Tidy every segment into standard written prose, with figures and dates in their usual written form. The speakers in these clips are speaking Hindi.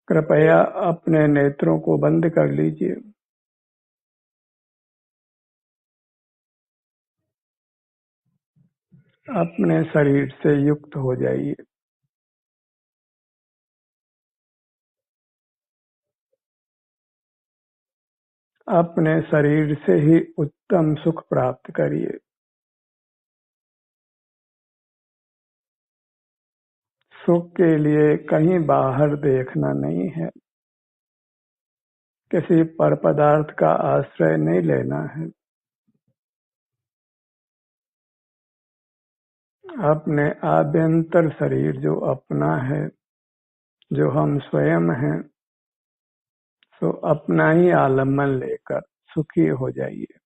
कृपया अपने नेत्रों को बंद कर लीजिए। अपने शरीर से युक्त हो जाइए। अपने शरीर से ही उत्तम सुख प्राप्त करिए। सुख के लिए कहीं बाहर देखना नहीं है, किसी पर पदार्थ का आश्रय नहीं लेना है। अपने आभ्यंतर शरीर जो अपना है, जो हम स्वयं हैं, तो अपना ही आलम्बन लेकर सुखी हो जाइए।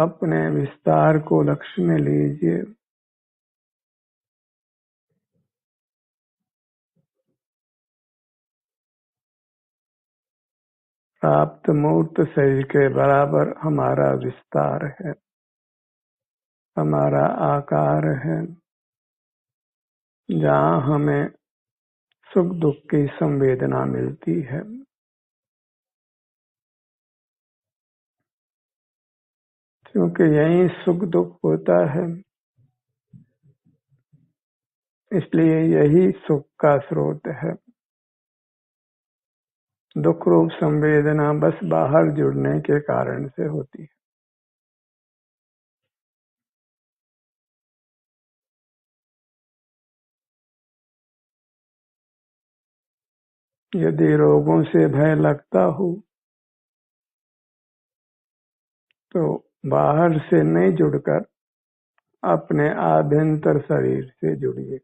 अपने विस्तार को लक्ष्य में लीजिए। प्राप्त मूर्त शरीर के बराबर हमारा विस्तार है, हमारा आकार है, जहाँ हमें सुख दुख की संवेदना मिलती है। क्योंकि यही सुख दुख होता है, इसलिए यही सुख का स्रोत है। दुख रूप संवेदना बस बाहर जुड़ने के कारण से होती है। यदि रोगों से भय लगता हो तो बाहर से नहीं जुड़कर अपने आभ्यंतर शरीर से जुड़िए।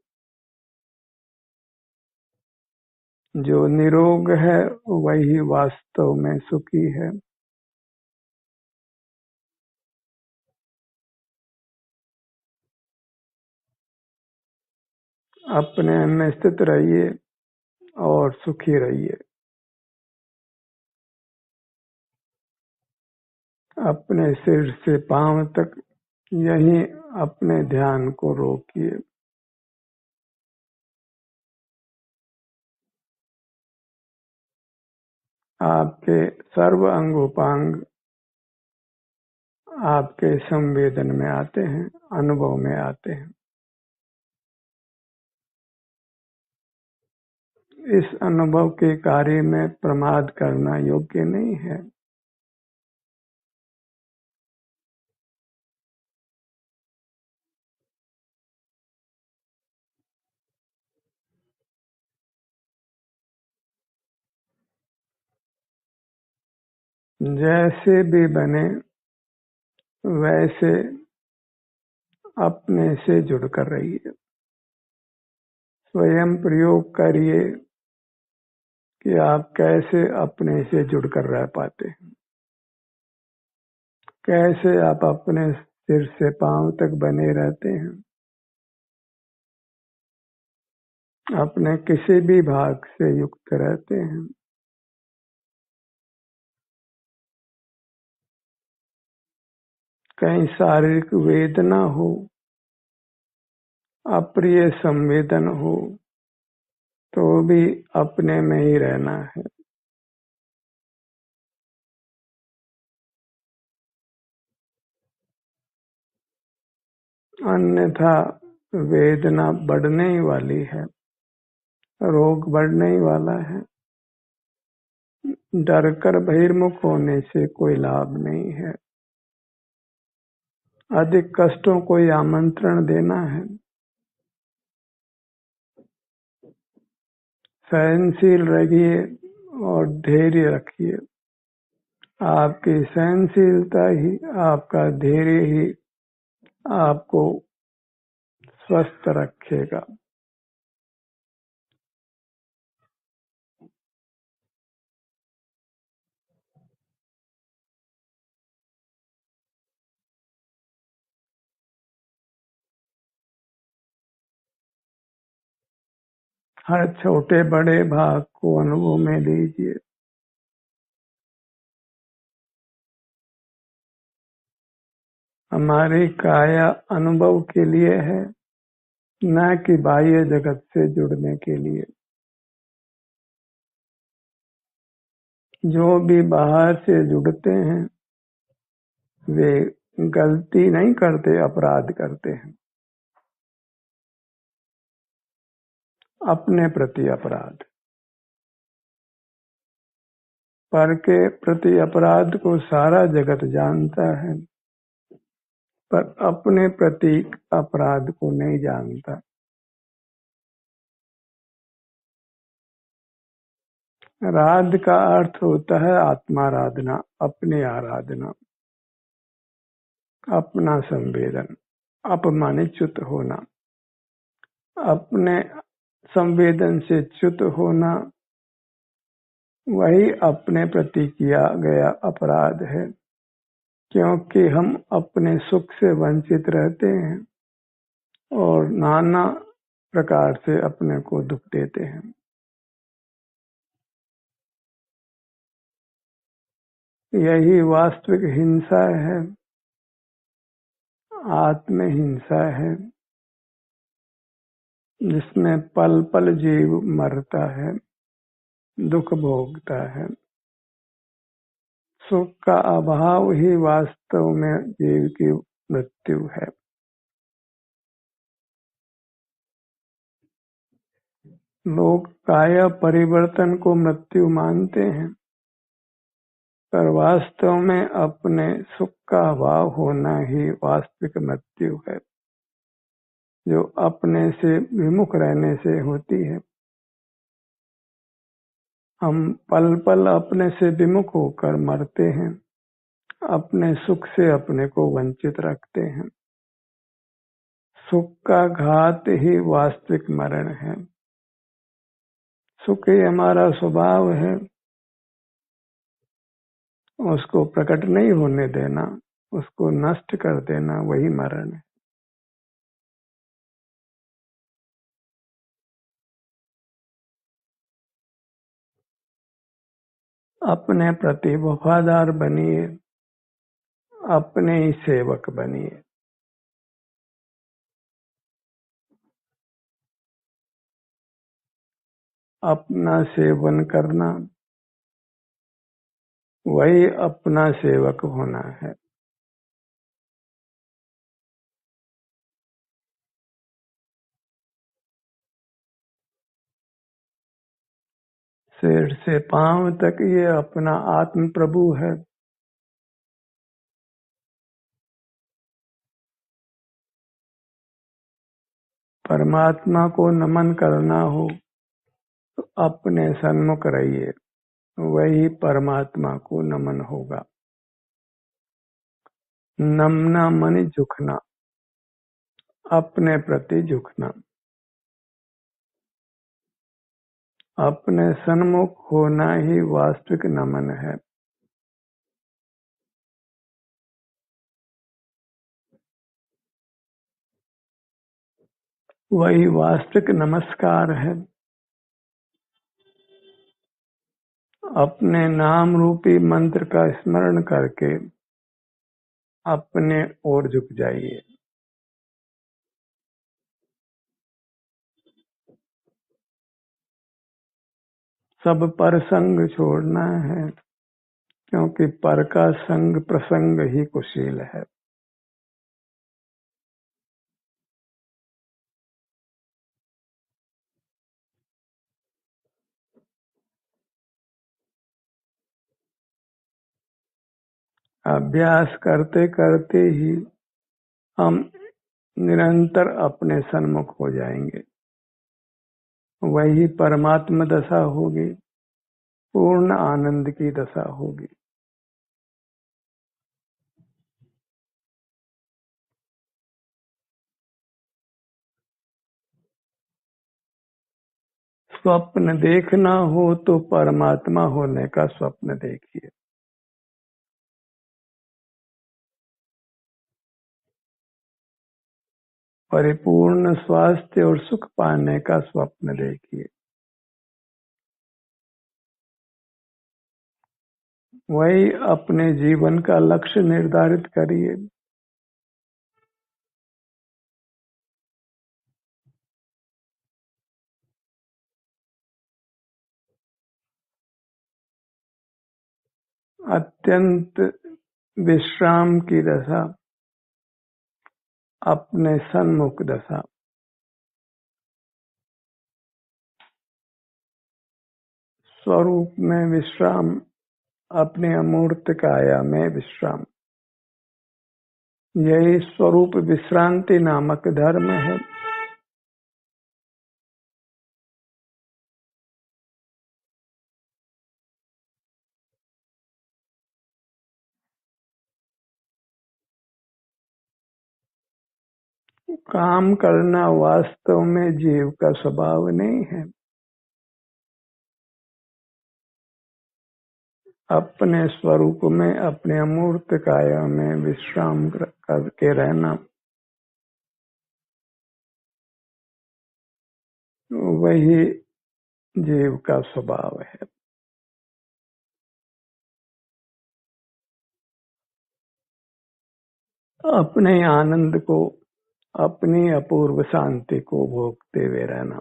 जो निरोग है वही वास्तव में सुखी है। अपने में स्थित रहिए और सुखी रहिए। अपने सिर से पांव तक यही अपने ध्यान को रोकिए। आपके सर्व अंगोपांग आपके संवेदन में आते हैं, अनुभव में आते हैं। इस अनुभव के कार्य में प्रमाद करना योग्य नहीं है। जैसे भी बने वैसे अपने से जुड़कर रहिए। स्वयं प्रयोग करिए कि आप कैसे अपने से जुड़कर रह पाते हैं। कैसे आप अपने सिर से पांव तक बने रहते हैं। अपने किसी भी भाग से युक्त रहते हैं। कहीं शारीरिक वेदना हो, अप्रिय संवेदन हो, तो भी अपने में ही रहना है। अन्यथा वेदना बढ़ने ही वाली है, रोग बढ़ने ही वाला है। डरकर बहिर्मुख होने से कोई लाभ नहीं है। अधिक कष्टों को आमंत्रण देना है। सहनशील रहिए और धैर्य रखिए। आपकी सहनशीलता ही, आपका धैर्य ही आपको स्वस्थ रखेगा। हर छोटे बड़े भाग को अनुभव में लीजिए। हमारी काया अनुभव के लिए है, न कि बाह्य जगत से जुड़ने के लिए। जो भी बाहर से जुड़ते हैं वे गलती नहीं करते, अपराध करते हैं, अपने प्रति अपराध। पर के प्रति अपराध को सारा जगत जानता है, पर अपने प्रति अपराध को नहीं जानता। राध का अर्थ होता है आत्माराधना, अपनी आराधना, अपना संवेदन, अपमानित च्युत होना, अपने संवेदन से च्युत होना, वही अपने प्रति किया गया अपराध है। क्योंकि हम अपने सुख से वंचित रहते हैं और नाना प्रकार से अपने को दुख देते हैं। यही वास्तविक हिंसा है, आत्महिंसा है, जिसमें पल पल जीव मरता है, दुख भोगता है। सुख का अभाव ही वास्तव में जीव की मृत्यु है। लोग काया परिवर्तन को मृत्यु मानते हैं, पर वास्तव में अपने सुख का अभाव होना ही वास्तविक मृत्यु है, जो अपने से विमुख रहने से होती है। हम पल पल अपने से विमुख होकर मरते हैं, अपने सुख से अपने को वंचित रखते हैं। सुख का घात ही वास्तविक मरण है। सुख ही हमारा स्वभाव है, उसको प्रकट नहीं होने देना, उसको नष्ट कर देना, वही मरण है। अपने प्रति वफादार बनिए, अपने ही सेवक बनिए। अपना सेवन करना वही अपना सेवक होना है। सिर से पांव तक ये अपना आत्म प्रभु है। परमात्मा को नमन करना हो तो अपने सन्मुख रहिए, वही परमात्मा को नमन होगा। नमना मन झुकना, अपने प्रति झुकना, अपने सन्मुख होना ही वास्तविक नमन है। वही वास्तविक नमस्कार है। अपने नाम रूपी मंत्र का स्मरण करके अपने ओर झुक जाइए। सब पर संग छोड़ना है, क्योंकि पर का संग प्रसंग ही कुशील है। अभ्यास करते करते ही हम निरंतर अपने सन्मुख हो जाएंगे। वही परमात्मा दशा होगी, पूर्ण आनंद की दशा होगी। स्वप्न देखना हो तो परमात्मा होने का स्वप्न देखिए। परिपूर्ण स्वास्थ्य और सुख पाने का स्वप्न देखिए। वही अपने जीवन का लक्ष्य निर्धारित करिए। अत्यंत विश्राम की दशा, अपने सन्मुख दशा, स्वरूप में विश्राम, अपने अमूर्त काया में विश्राम, यही स्वरूप विश्रांति नामक धर्म है। काम करना वास्तव में जीव का स्वभाव नहीं है। अपने स्वरूप में, अपने अमूर्त काया में विश्राम करके रहना, वही जीव का स्वभाव है। अपने आनंद को, अपनी अपूर्व शांति को भोगते हुए रहना।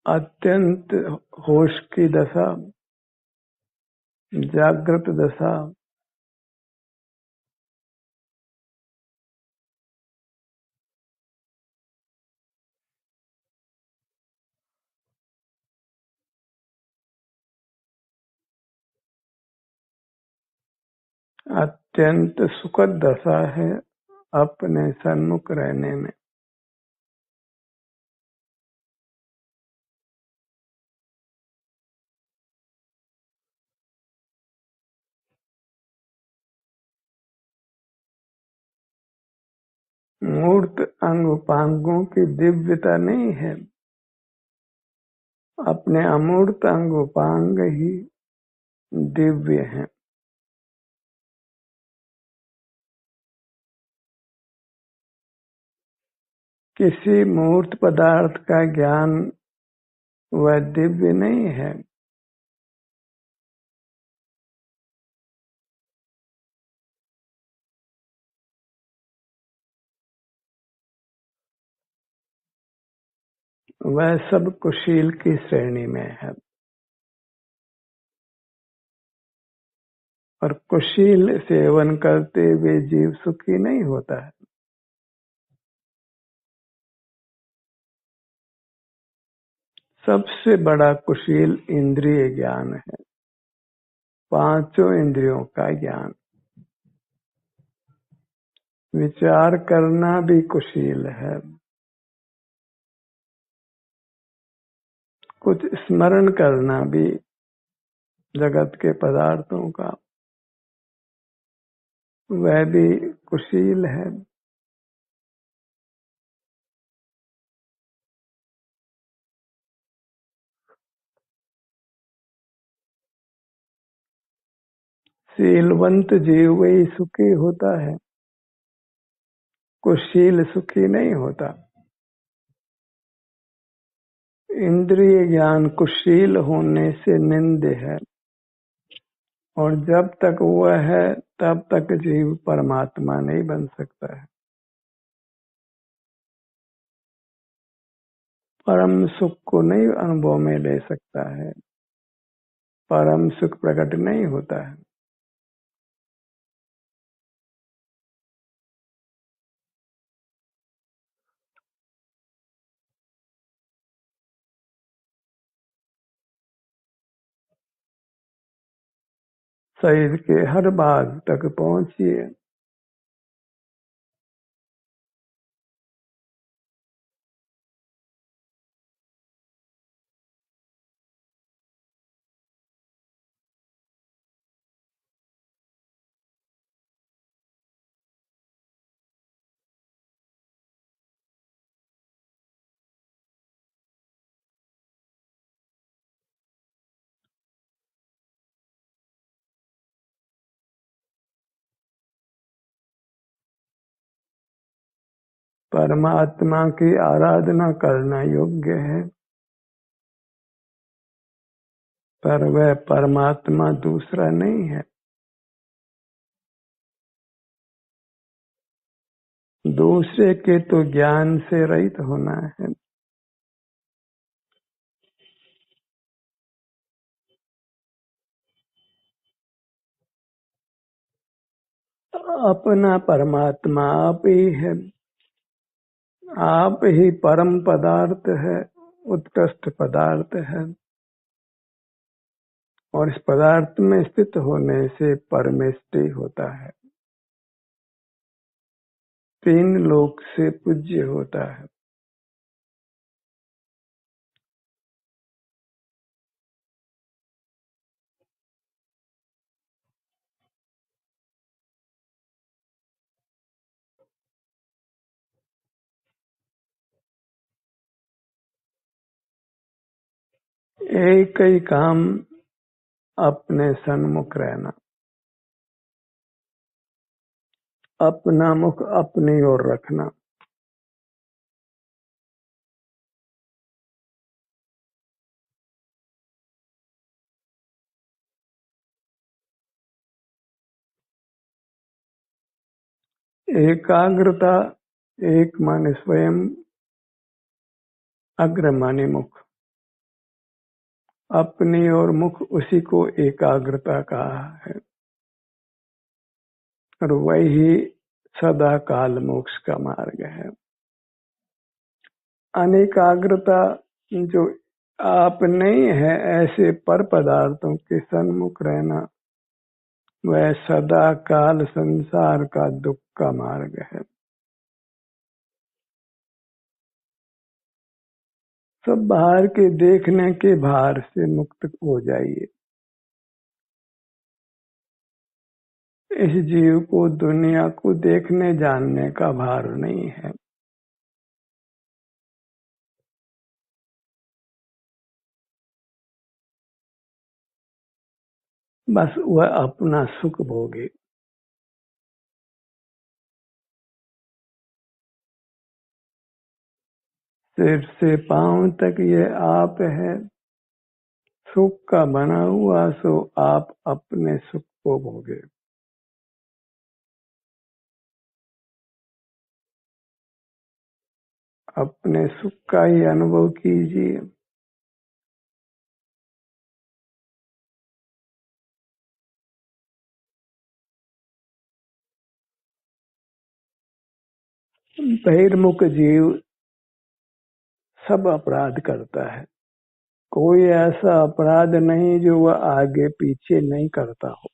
अत्यंत होश की दशा, जागृत दशा, अत्यंत सुखद दशा है अपने सन्मुख रहने में। मूर्त अंग उपांगों की दिव्यता नहीं है, अपने अमूर्त अंग उपांग ही दिव्य हैं। किसी मूर्त पदार्थ का ज्ञान वह दिव्य नहीं है। वह सब कुशील की श्रेणी में है, और कुशील सेवन करते हुए जीव सुखी नहीं होता है। सबसे बड़ा कुशील इंद्रिय ज्ञान है, पांचों इंद्रियों का ज्ञान। विचार करना भी कुशील है, कुछ स्मरण करना भी जगत के पदार्थों का, वह भी कुशील है। शीलवंत जीव वही सुखी होता है, कुशील सुखी नहीं होता। इंद्रिय ज्ञान कुशील होने से निंद्य है, और जब तक वह है तब तक जीव परमात्मा नहीं बन सकता है। परम सुख को नहीं अनुभव में ले सकता है, परम सुख प्रकट नहीं होता है। शरीर के हर भाग तक पहुंचिए, परमात्मा की आराधना करना योग्य है, पर वह परमात्मा दूसरा नहीं है। दूसरे के तो ज्ञान से रहित होना है। अपना परमात्मा आप ही है, आप ही परम पदार्थ है, उत्कृष्ट पदार्थ है, और इस पदार्थ में स्थित होने से परमेष्टि होता है, तीन लोक से पूज्य होता है। एक ही काम, अपने सन्मुख रहना, अपना मुख अपनी ओर रखना। एकाग्रता, एक माने स्वयं, अग्र माने मुख, अपनी ओर मुख, उसी को एकाग्रता कहा है, और वही सदा काल मोक्ष का मार्ग है। अनेकाग्रता जो आप नहीं है ऐसे पर पदार्थों के सन्मुख रहना, वह सदा काल संसार का दुख का मार्ग है। सब बाहर के देखने के भार से मुक्त हो जाइए। इस जीव को दुनिया को देखने जानने का भार नहीं है। बस वह अपना सुख भोगे। सिर से पांव तक ये आप है, सुख का बना हुआ, सो आप अपने सुख को भोगे। अपने सुख का ही अनुभव कीजिए। बहिर्मुख जीव सब अपराध करता है, कोई ऐसा अपराध नहीं जो वह आगे पीछे नहीं करता हो।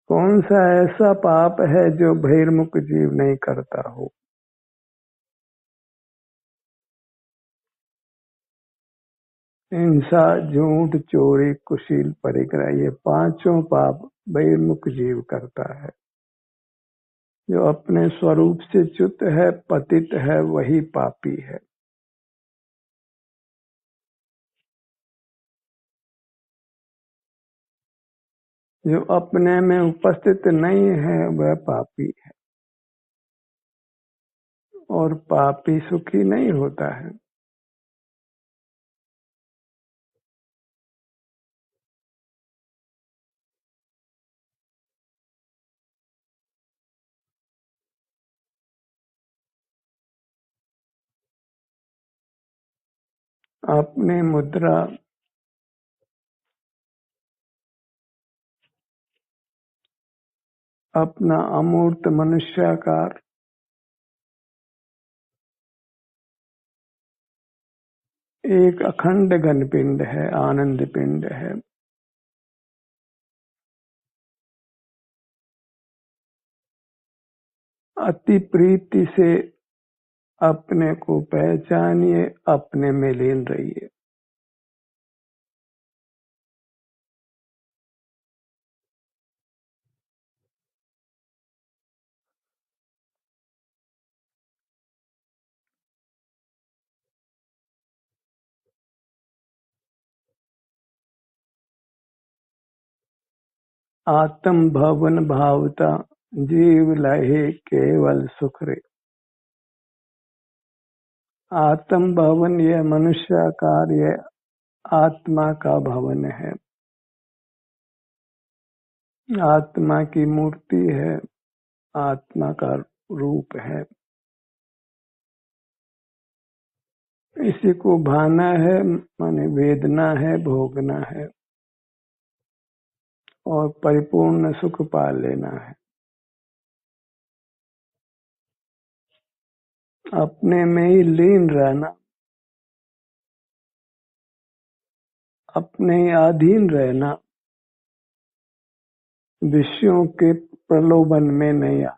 कौन सा ऐसा पाप है जो बहिर्मुख जीव नहीं करता हो। हिंसा, झूठ, चोरी, कुशील, परिग्रह, ये पांचों पाप बहिर्मुख जीव करता है। जो अपने स्वरूप से च्युत है, पतित है, वही पापी है। जो अपने में उपस्थित नहीं है वह पापी है, और पापी सुखी नहीं होता है। अपनी मुद्रा, अपना अमूर्त मनुष्याकार, एक अखंड घन पिंड है, आनंद पिंड है। अति प्रीति से अपने को पहचानिए, अपने में लीन रहिए। आत्म भवन भावता, जीव लहे केवल सुख रे। आत्म भवन यह मनुष्याकार, यह आत्मा का भवन है, आत्मा की मूर्ति है, आत्मा का रूप है। इसी को भाना है, माने वेदना है, भोगना है। और परिपूर्ण सुख पा लेना है। अपने में ही लीन रहना, अपने अधीन रहना, विषयों के प्रलोभन में नहीं आना।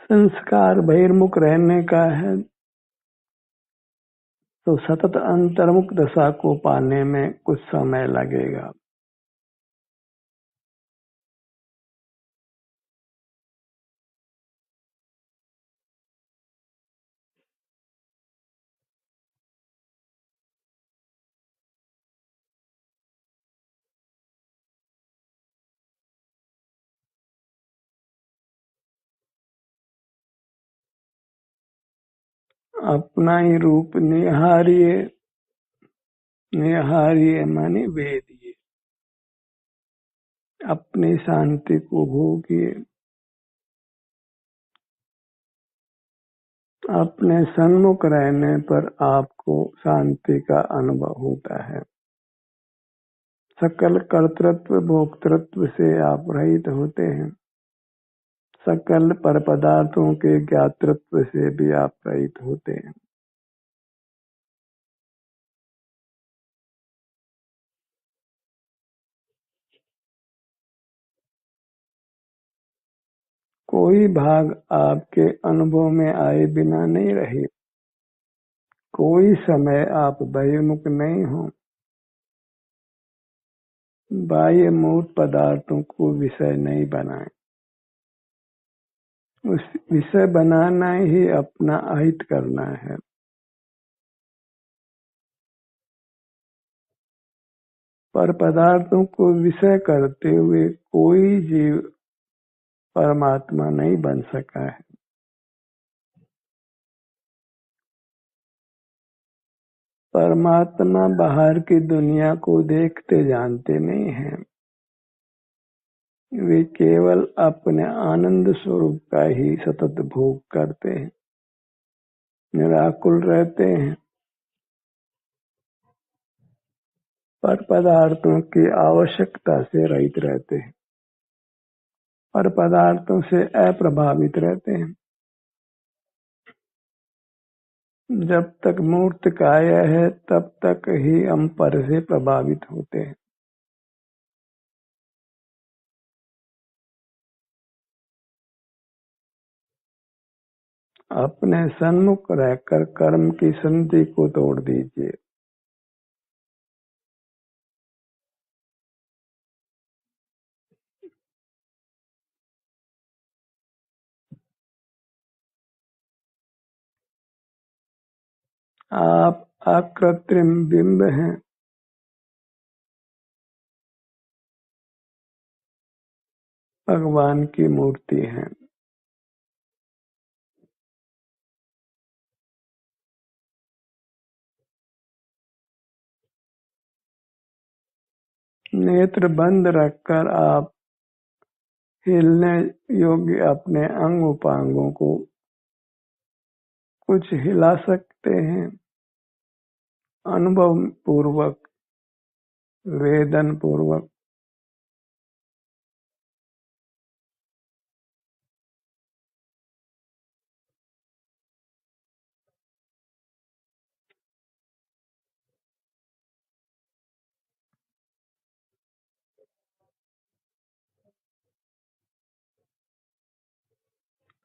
संस्कार बहिर्मुख रहने का है तो सतत अंतर्मुख दशा को पाने में कुछ समय लगेगा। अपना ही रूप निहारिए, निहारिए माने वेदिए, अपनी शांति को भोगिए। अपने सन्मुख रहने पर आपको शांति का अनुभव होता है। सकल कर्तृत्व भोक्तृत्व से आप रहित होते हैं। सकल पर पदार्थों के ज्ञातृत्व से भी आप रहित होते हैं। कोई भाग आपके अनुभव में आए बिना नहीं रहे। कोई समय आप बहिर्मुख नहीं हो। बाह्य मूर्त पदार्थों को विषय नहीं बनाए। उस विषय बनाना ही अपना अहित करना है। पर पदार्थों को विषय करते हुए कोई जीव परमात्मा नहीं बन सका है। परमात्मा बाहर की दुनिया को देखते जानते नहीं हैं। वे केवल अपने आनंद स्वरूप का ही सतत भोग करते हैं, निराकुल रहते हैं। पर पदार्थों की आवश्यकता से रहित रहते हैं। पर पदार्थों से अप्रभावित रहते हैं। जब तक मूर्त काया है तब तक ही हम पर से प्रभावित होते हैं। अपने सन्मुख रहकर कर्म की संधि को तोड़ दीजिए। आप अकृत्रिम बिंब हैं। भगवान की मूर्ति हैं। नेत्र बंद रखकर आप हिलने योग्य अपने अंग उपांगों को कुछ हिला सकते हैं। अनुभव पूर्वक, वेदन पूर्वक।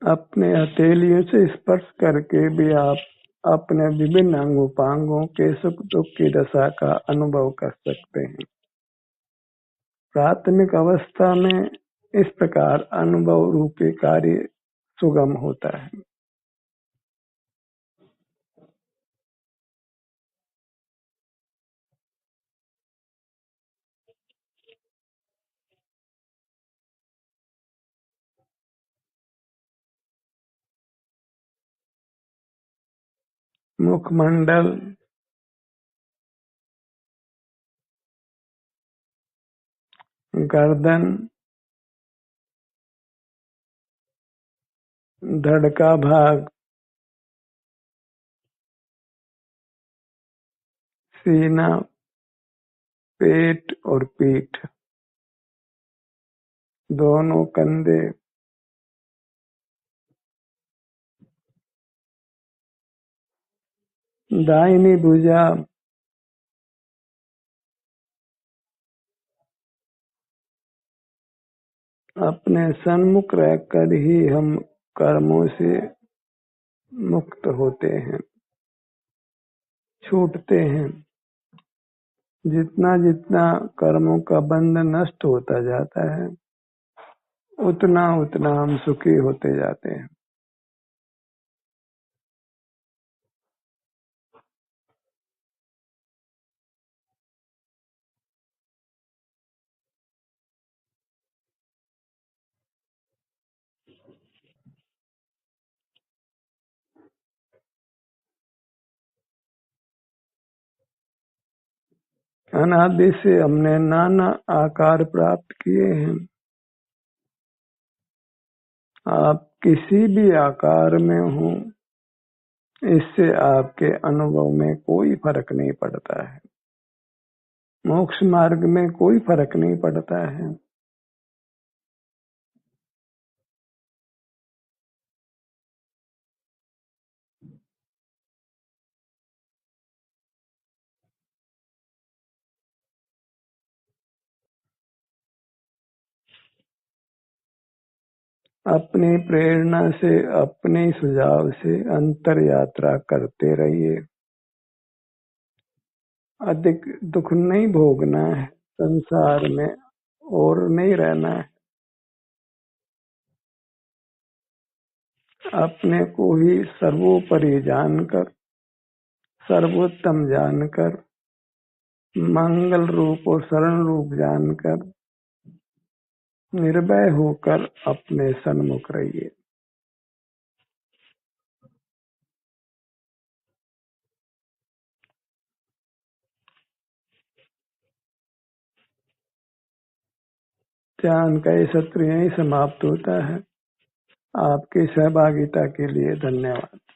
अपने हथेलियों से स्पर्श करके भी आप अपने विभिन्न अंग उपांगों के सुख दुख की दशा का अनुभव कर सकते हैं। प्राथमिक अवस्था में इस प्रकार अनुभव रूपी कार्य सुगम होता है। मुखमंडल, गर्दन, धड़ का भाग, सीना, पेट और पीठ, दोनों कंधे, दाहिनी भुजा, अपने सन्मुख रहकर ही हम कर्मों से मुक्त होते हैं, छूटते हैं। जितना जितना कर्मों का बंध नष्ट होता जाता है, उतना उतना हम सुखी होते जाते हैं। अनादि से हमने नाना आकार प्राप्त किए हैं। आप किसी भी आकार में हो, इससे आपके अनुभव में कोई फर्क नहीं पड़ता है, मोक्ष मार्ग में कोई फर्क नहीं पड़ता है। अपनी प्रेरणा से, अपने सुझाव से अंतर यात्रा करते रहिए। अधिक दुख नहीं भोगना है, संसार में और नहीं रहना है। अपने को ही सर्वोपरि जानकर, सर्वोत्तम जानकर, मंगल रूप और शरण रूप जानकर, निर्भय होकर अपने सन्मुख रहिए। ध्यान का ये सत्र यहीं समाप्त होता है। आपकी सहभागिता के लिए धन्यवाद।